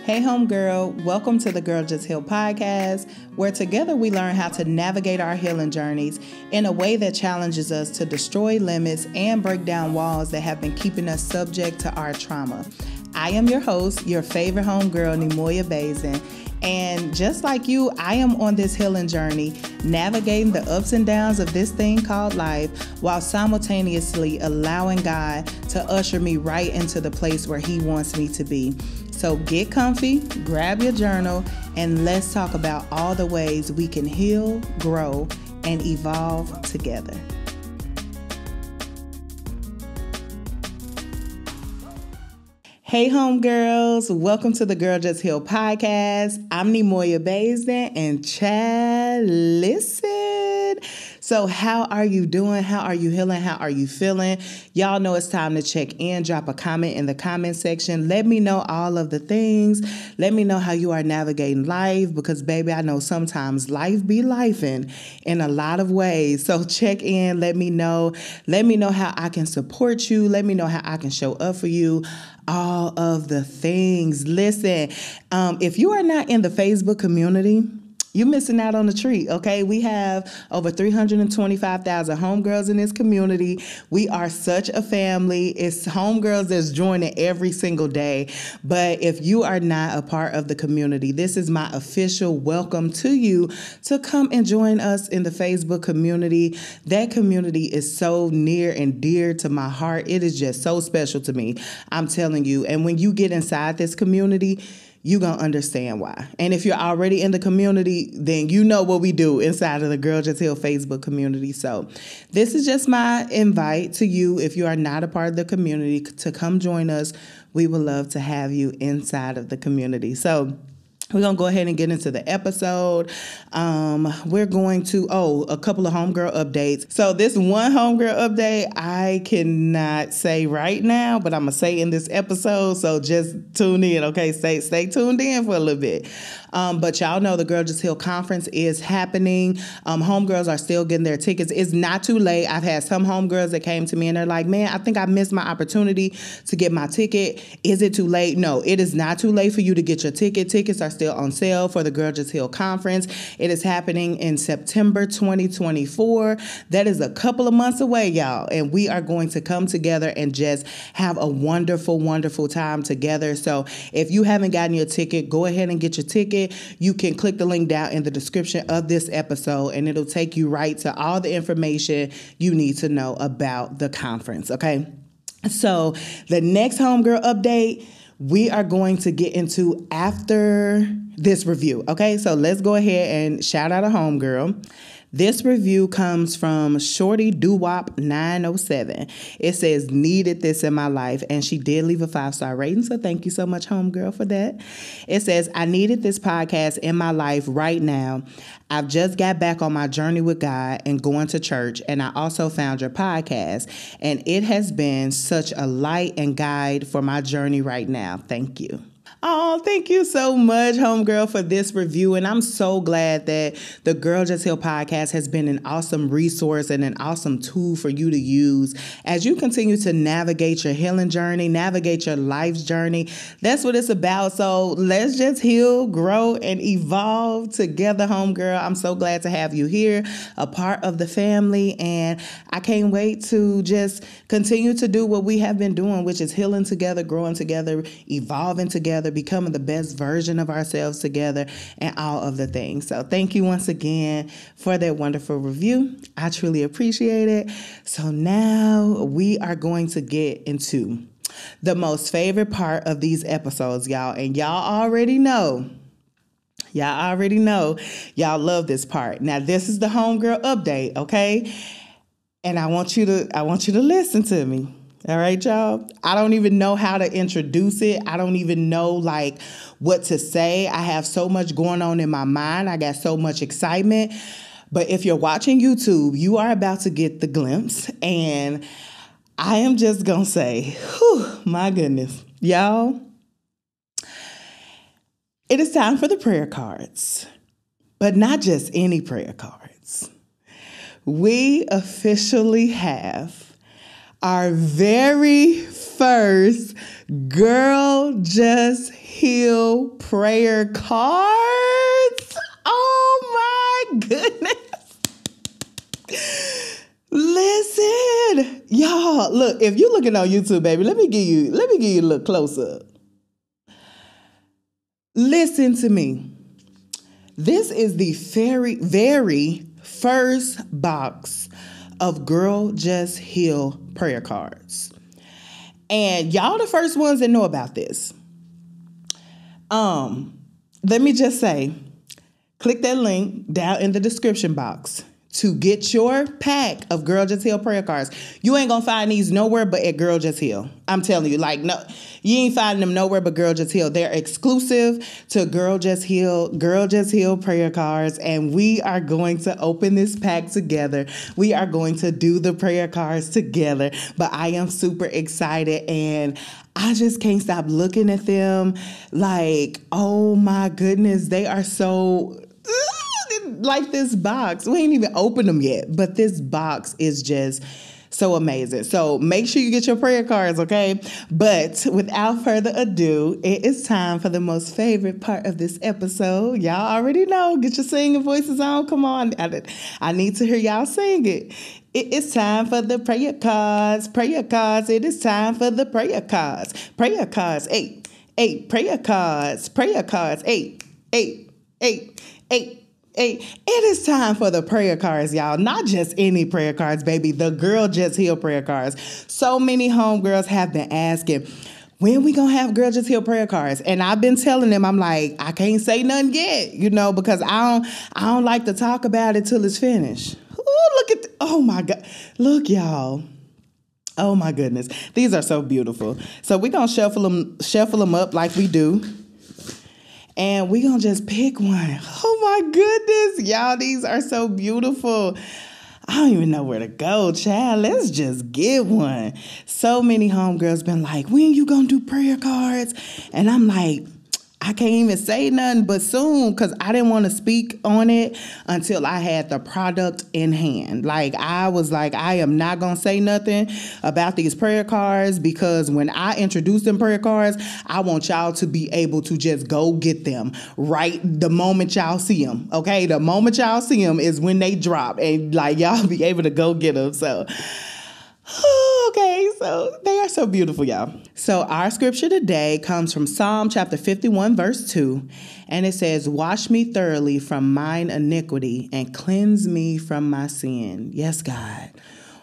Hey homegirl, welcome to the Girl Just Heal podcast, where together we learn how to navigate our healing journeys in a way that challenges us to destroy limits and break down walls that have been keeping us subject to our trauma. I am your host, your favorite homegirl, Neimoya Basden. And just like you, I am on this healing journey, navigating the ups and downs of this thing called life, while simultaneously allowing God to usher me right into the place where He wants me to be. So get comfy, grab your journal, and let's talk about all the ways we can heal, grow, and evolve together. Hey homegirls, welcome to the Girl Just Heal podcast. I'm Neimoya Basden, and Chad, listen. So how are you doing? How are you healing? How are you feeling? Y'all know it's time to check in. Drop a comment in the comment section. Let me know all of the things. Let me know how you are navigating life, because baby, I know sometimes life be lifing in a lot of ways. So check in. Let me know. Let me know how I can support you. Let me know how I can show up for you. All of the things. Listen, if you are not in the Facebook community, you're missing out on the treat, okay? We have over 325,000 homegirls in this community. We are such a family. It's homegirls that's joining every single day. But if you are not a part of the community, this is my official welcome to you to come and join us in the Facebook community. That community is so near and dear to my heart. It is just so special to me. I'm telling you. And when you get inside this community, you're going to understand why. And if you're already in the community, then you know what we do inside of the Girl Just Heal Facebook community. So this is just my invite to you, if you are not a part of the community, to come join us. We would love to have you inside of the community. So we're going to go ahead and get into the episode. We're going to, a couple of homegirl updates. So this one homegirl update, I cannot say right now, but I'm going to say in this episode. So just tune in, okay? Stay tuned in for a little bit. But y'all know the Girl Just Heal conference is happening. Homegirls are still getting their tickets. It's not too late. I've had some homegirls that came to me and they're like, man, I think I missed my opportunity to get my ticket. Is it too late? No, it is not too late for you to get your ticket. Tickets are still on sale for the Girl Just Heal conference. It is happening in September 2024. That is a couple of months away, y'all. And we are going to come together and just have a wonderful, wonderful time together. So if you haven't gotten your ticket, go ahead and get your ticket. You can click the link down in the description of this episode, and it'll take you right to all the information you need to know about the conference, okay? So the next homegirl update, we are going to get into after this review, okay? So let's go ahead and shout out a homegirl. This review comes from Shorty Doowop 907. It says, needed this in my life. And she did leave a 5-star rating. So thank you so much, homegirl, for that. It says, I needed this podcast in my life right now. I've just got back on my journey with God and going to church. And I also found your podcast. And it has been such a light and guide for my journey right now. Thank you. Oh, thank you so much, homegirl, for this review. And I'm so glad that the Girl Just Heal podcast has been an awesome resource and an awesome tool for you to use as you continue to navigate your healing journey, navigate your life's journey. That's what it's about. So let's just heal, grow, and evolve together, homegirl. I'm so glad to have you here, a part of the family. And I can't wait to just continue to do what we have been doing, which is healing together, growing together, evolving together, becoming the best version of ourselves together, and all of the things. So thank you once again for that wonderful review. I truly appreciate it. So now we are going to get into the most favorite part of these episodes, y'all. And y'all already know. Y'all love this part. Now, this is the homegirl update, okay? And I want you to listen to me. All right, y'all. I don't even know how to introduce it. I don't even know what to say. I have so much going on in my mind. I got so much excitement. But if you're watching YouTube, you are about to get the glimpse. And I am just going to say, my goodness, y'all, it is time for the prayer cards, but not just any prayer cards. We officially have our very first Girl Just Heal prayer cards. Oh my goodness. Listen, y'all, look, if you're looking on YouTube, baby, let me give you a little close up. Listen to me. This is the very, very first box of Girl Just Heal prayer cards. And y'all the first ones that know about this. Let me just say, click that link down in the description box to get your pack of Girl Just Heal prayer cards. You ain't gonna find these nowhere but at Girl Just Heal. I'm telling you, like, no, you ain't finding them nowhere but Girl Just Heal. They're exclusive to Girl Just Heal prayer cards, and we are going to open this pack together. We are going to do the prayer cards together, but I am super excited, and I just can't stop looking at them like, oh my goodness, they are so... like this box. We ain't even opened them yet, but this box is just so amazing. So make sure you get your prayer cards, okay? But without further ado, it is time for the most favorite part of this episode. Y'all already know. Get your singing voices on. Come on. I need to hear y'all sing it. It is time for the prayer cards. Prayer cards. It is time for the prayer cards. Prayer cards. 8. Prayer cards. Prayer cards. 8. It is time for the prayer cards, y'all. Not just any prayer cards, baby. The Girl Just Heal prayer cards. So many homegirls have been asking, when we gonna have Girl Just Heal prayer cards? And I've been telling them, I'm like, I can't say nothing yet, because I don't like to talk about it till it's finished. Ooh, look at, oh my God. Look, y'all. Oh my goodness. These are so beautiful. So we're gonna shuffle them up like we do. And we're going to just pick one. Oh, my goodness. Y'all, these are so beautiful. I don't even know where to go, child. Let's just get one. So many homegirls been like, when you going to do prayer cards? And I'm like, I can't even say nothing but soon, because I didn't want to speak on it until I had the product in hand. Like, I was like, I am not going to say nothing about these prayer cards, because when I introduce them prayer cards, I want y'all to be able to just go get them right the moment y'all see them. Okay, the moment y'all see them is when they drop, and like y'all be able to go get them. So okay, so they are so beautiful, y'all. So our scripture today comes from Psalm chapter 51, verse 2, and it says, wash me thoroughly from mine iniquity and cleanse me from my sin. Yes, God.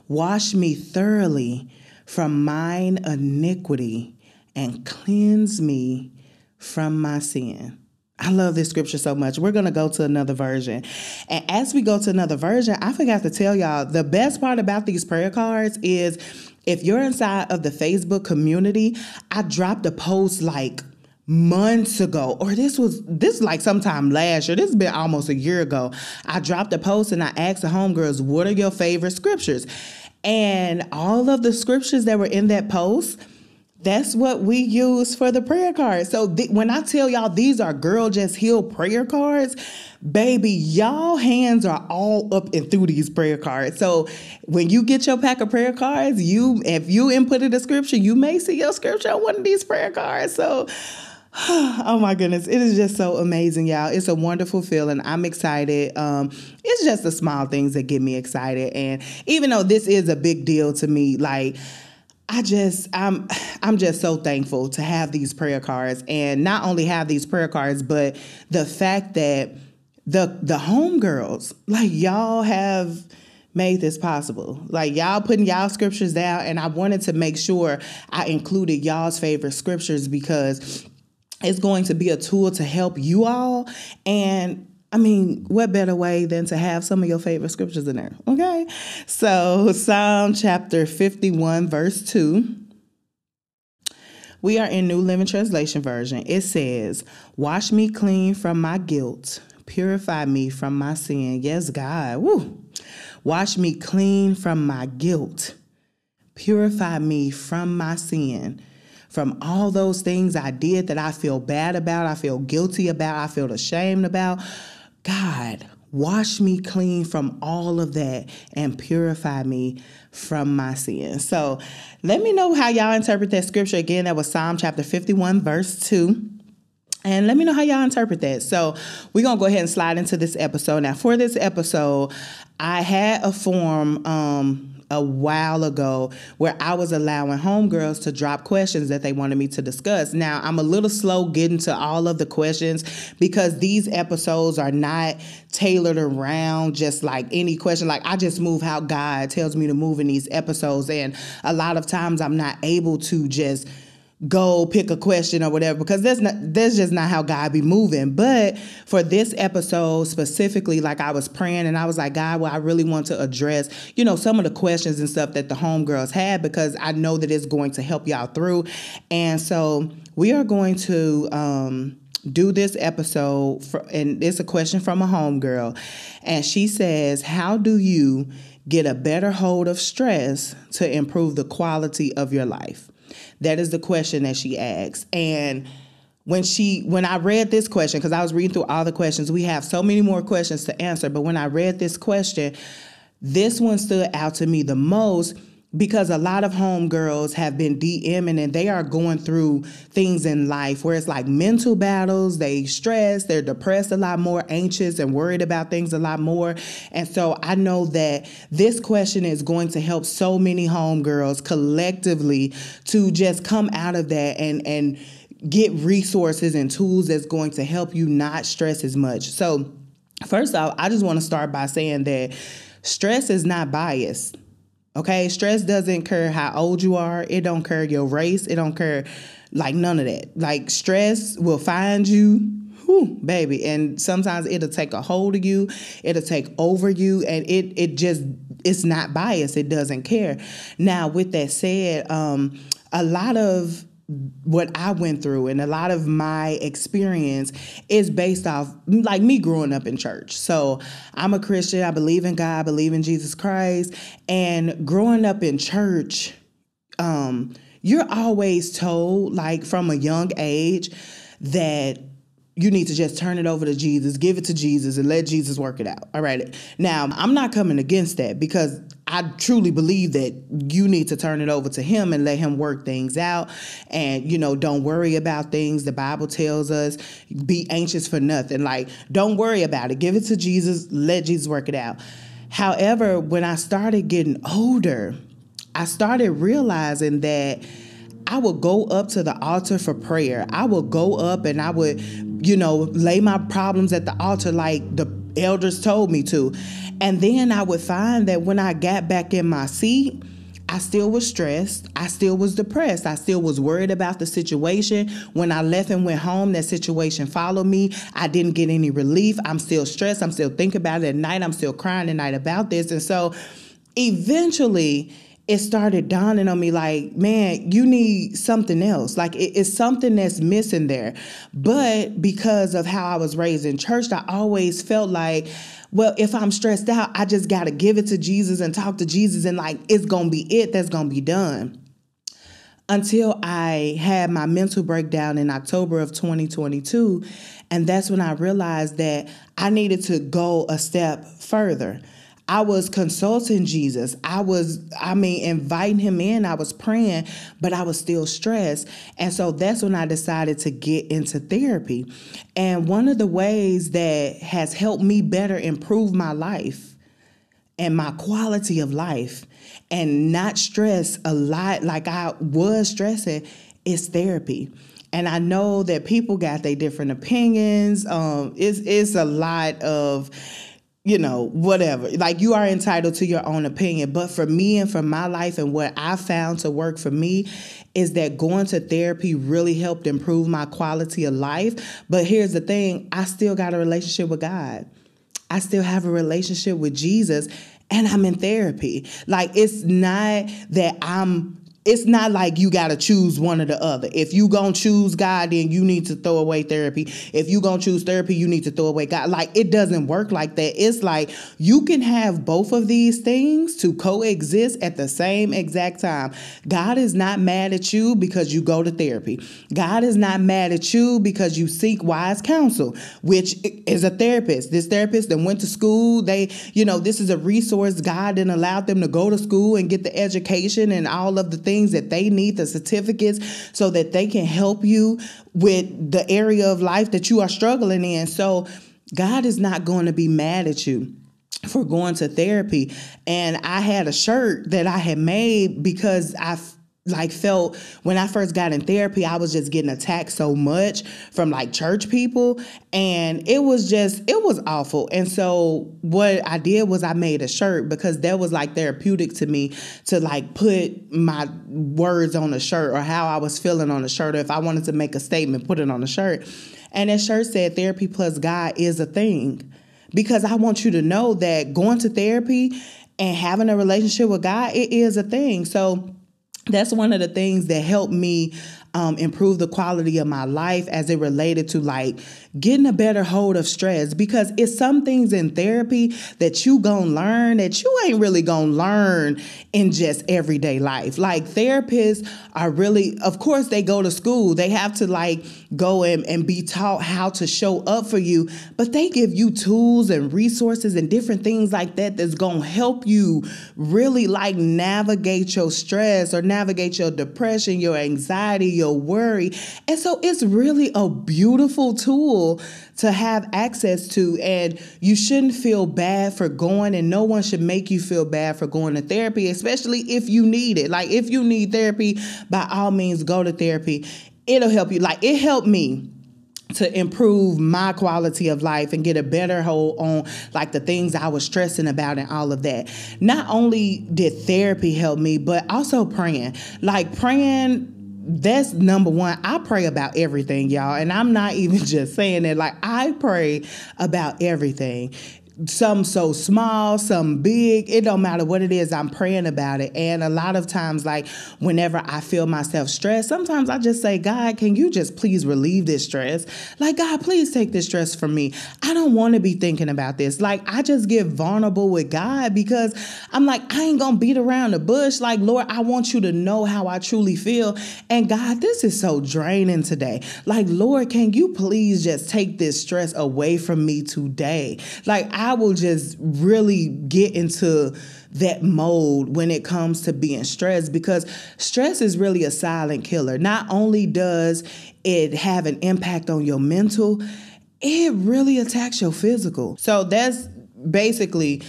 Wash me thoroughly from mine iniquity and cleanse me from my sin. I love this scripture so much. We're going to go to another version. And as we go to another version, I forgot to tell y'all, the best part about these prayer cards is if you're inside of the Facebook community, I dropped a post like months ago, or this like sometime last year. This has been almost a year ago. I dropped a post and I asked the homegirls, what are your favorite scriptures? And all of the scriptures that were in that post, that's what we use for the prayer cards. So when I tell y'all these are Girl Just Heal prayer cards, baby, y'all hands are all up and through these prayer cards. So when you get your pack of prayer cards, if you inputted a scripture, you may see your scripture on one of these prayer cards. So, oh my goodness, it is just so amazing, y'all. It's a wonderful feeling. I'm excited. It's just the small things that get me excited. And even though this is a big deal to me, like, I'm just so thankful to have these prayer cards, and not only have these prayer cards, but the fact that the homegirls, like, y'all have made this possible. Like, y'all putting y'all scriptures down, and I wanted to make sure I included y'all's favorite scriptures, because it's going to be a tool to help you all. And I mean, what better way than to have some of your favorite scriptures in there, okay? So Psalm chapter 51, verse 2. We are in New Living Translation version. It says, wash me clean from my guilt. Purify me from my sin. Yes, God. Woo. Wash me clean from my guilt. Purify me from my sin. From all those things I did that I feel bad about, I feel guilty about, I feel ashamed about. God, Wash me clean from all of that and purify me from my sins. So let me know how y'all interpret that scripture. Again, that was Psalm chapter 51, verse 2. And let me know how y'all interpret that. So we're going to go ahead and slide into this episode. Now, for this episode, I had a form a while ago where I was allowing homegirls to drop questions that they wanted me to discuss. Now, I'm a little slow getting to all of the questions because these episodes are not tailored around just like any question. Like, I just move how God tells me to move in these episodes. And a lot of times I'm not able to just go pick a question or whatever, because that's just not how God be moving. But for this episode specifically, like, I was praying and I was like, God, well, I really want to address, some of the questions and stuff that the homegirls had, because I know that it's going to help y'all through. And so we are going to do this episode and it's a question from a homegirl. And she says, how do you get a better hold of stress to improve the quality of your life? That is the question that she asks. And when I read this question, because I was reading through all the questions, we have so many more questions to answer. But when I read this question, this one stood out to me the most, because a lot of homegirls have been DMing and they are going through things in life where it's like mental battles. They stress, they're depressed a lot more, anxious and worried about things a lot more. And so I know that this question is going to help so many homegirls collectively to just come out of that and get resources and tools that's going to help you not stress as much. So first off, I just want to start by saying that stress is not biased. Okay, stress doesn't care how old you are. It don't care your race. It don't care, like, none of that. Like, stress will find you, baby. And sometimes it'll take a hold of you. It'll take over you. And it's not biased. It doesn't care. Now, with that said, a lot of what I went through and a lot of my experience is based off like me growing up in church. So I'm a Christian. I believe in God, I believe in Jesus Christ. And growing up in church, you're always told, like, from a young age that you need to just turn it over to Jesus, give it to Jesus, and let Jesus work it out. All right. Now, I'm not coming against that, because I truly believe that you need to turn it over to him and let him work things out. And, don't worry about things. The Bible tells us, be anxious for nothing. Like, don't worry about it. Give it to Jesus. Let Jesus work it out. However, when I started getting older, I started realizing that I would go up to the altar for prayer. I would go up and I would, lay my problems at the altar like the elders told me to. And then I would find that when I got back in my seat, I still was stressed. I still was depressed. I still was worried about the situation. When I left and went home, that situation followed me. I didn't get any relief. I'm still stressed. I'm still thinking about it at night. I'm still crying at night about this. And so eventually it started dawning on me like, man, you need something else. Like, it's something that's missing there. But because of how I was raised in church, I always felt like, well, if I'm stressed out, I just got to give it to Jesus and talk to Jesus, and like, it's going to be it that's going to be done. Until I had my mental breakdown in October of 2022. And that's when I realized that I needed to go a step further. I was consulting Jesus. I was inviting him in. I was praying, but I was still stressed. And so that's when I decided to get into therapy. And one of the ways that has helped me better improve my life and my quality of life and not stress a lot like I was stressing is therapy. And I know that people got their different opinions. It's a lot of whatever. Like, you are entitled to your own opinion. But for me and for my life and what I found to work for me is that going to therapy really helped improve my quality of life. But here's the thing. I still got a relationship with God. I still have a relationship with Jesus, and I'm in therapy. Like, it's not that I'm it's not like you got to choose one or the other. If you going to choose God, then you need to throw away therapy. If you going to choose therapy, you need to throw away God. Like, it doesn't work like that. It's like you can have both of these things to coexist at the same exact time. God is not mad at you because you go to therapy. God is not mad at you because you seek wise counsel, which is a therapist. This therapist that went to school, this is a resource. God didn't allow them to go to school and get the education and all of the things that they need, the certificates, so that they can help you with the area of life that you are struggling in. So God is not going to be mad at you for going to therapy. And I had a shirt that I had made because I felt when I first got in therapy, I was just getting attacked so much from church people. And it was awful. And so what I did was I made a shirt because that was therapeutic to me to put my words on a shirt or how I was feeling on a shirt. Or if I wanted to make a statement, put it on a shirt. And that shirt said therapy plus God is a thing. Because I want you to know that going to therapy and having a relationship with God, it is a thing. So that's one of the things that helped me improve the quality of my life as it related to getting a better hold of stress, because it's some things in therapy that you gonna learn that you ain't really gonna learn in just everyday life. Therapists are really, of course, they go to school. They have to go and be taught how to show up for you, but they give you tools and resources and different things like that that's gonna help you really navigate your stress or navigate your depression, your anxiety, your worry. And so it's really a beautiful tool to have access to, and you shouldn't feel bad for going, and no one should make you feel bad for going to therapy, especially if you need it. If you need therapy, by all means, go to therapy. It'll help you. It helped me to improve my quality of life and get a better hold on the things I was stressing about and all of that. Not only did therapy help me, but also praying. Praying, that's number one. I pray about everything, y'all. And I'm not even just saying that. I pray about everything. Some so small, some big. It don't matter what it is. I'm praying about it. And a lot of times, whenever I feel myself stressed, sometimes I just say, God, can you just please relieve this stress? God, please take this stress from me. I don't want to be thinking about this. I just get vulnerable with God because I'm I ain't going to beat around the bush. Lord, I want you to know how I truly feel. And God, this is so draining today. Lord, can you please just take this stress away from me today? I will just really get into that mode when it comes to being stressed, because stress is really a silent killer. Not only does it have an impact on your mental, it really attacks your physical. So that's basically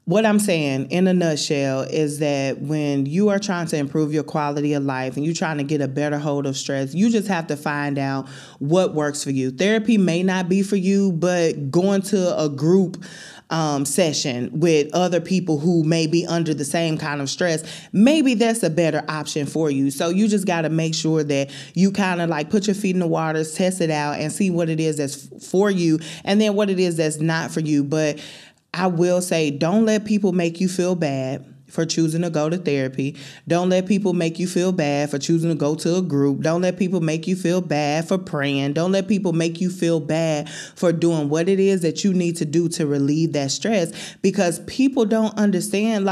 what I'm saying in a nutshell, is that when you are trying to improve your quality of life and you're trying to get a better hold of stress, you just have to find out what works for you. Therapy may not be for you, but going to a group session with other people who may be under the same kind of stress, maybe that's a better option for you. So you just got to make sure that you kind of put your feet in the waters, test it out, and see what it is that's for you, and then what it is that's not for you. But I will say, don't let people make you feel bad for choosing to go to therapy. Don't let people make you feel bad for choosing to go to a group. Don't let people make you feel bad for praying. Don't let people make you feel bad for doing what it is that you need to do to relieve that stress, because people don't understand,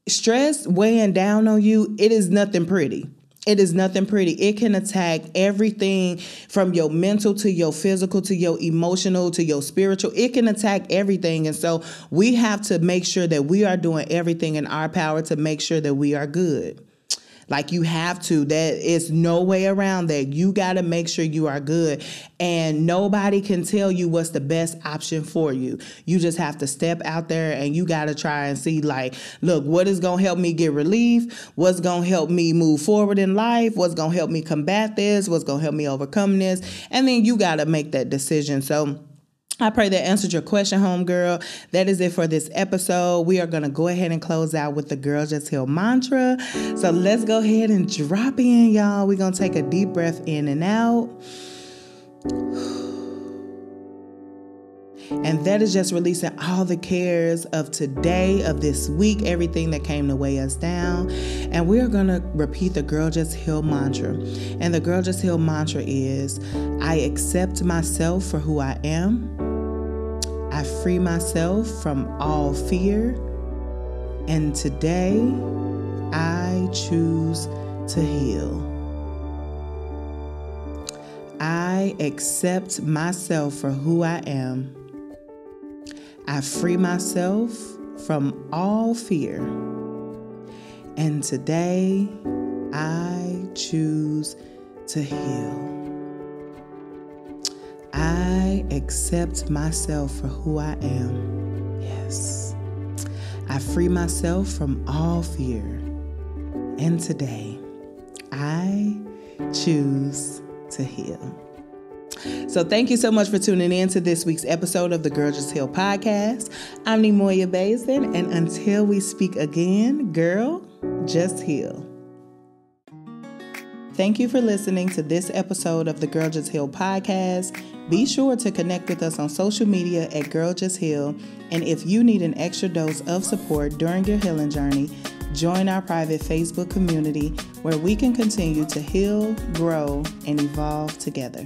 stress weighing down on you, it is nothing pretty. It is nothing pretty. It can attack everything from your mental to your physical to your emotional to your spiritual. It can attack everything. And so we have to make sure that we are doing everything in our power to make sure that we are good. You have to. There is no way around that. You got to make sure you are good. And nobody can tell you what's the best option for you. You just have to step out there and you got to try and see, look, what is going to help me get relief? What's going to help me move forward in life? What's going to help me combat this? What's going to help me overcome this? And then you got to make that decision. So I pray that answered your question, homegirl. That is it for this episode. We are going to go ahead and close out with the Girl Just Heal mantra. So let's go ahead and drop in, y'all. We're going to take a deep breath in and out. And And that is just releasing all the cares of today, of this week, everything that came to weigh us down. And we're going to repeat the Girl Just Heal mantra. And the Girl Just Heal mantra is, I accept myself for who I am. I free myself from all fear. And today, I choose to heal. I accept myself for who I am. I free myself from all fear. And today, I choose to heal. I accept myself for who I am. Yes. I free myself from all fear. And today, I choose to heal. So thank you so much for tuning in to this week's episode of the Girl Just Heal podcast. I'm Neimoya Basden, and until we speak again, girl, just heal. Thank you for listening to this episode of the Girl Just Heal podcast. Be sure to connect with us on social media at Girl Just Heal. And if you need an extra dose of support during your healing journey, join our private Facebook community where we can continue to heal, grow, and evolve together.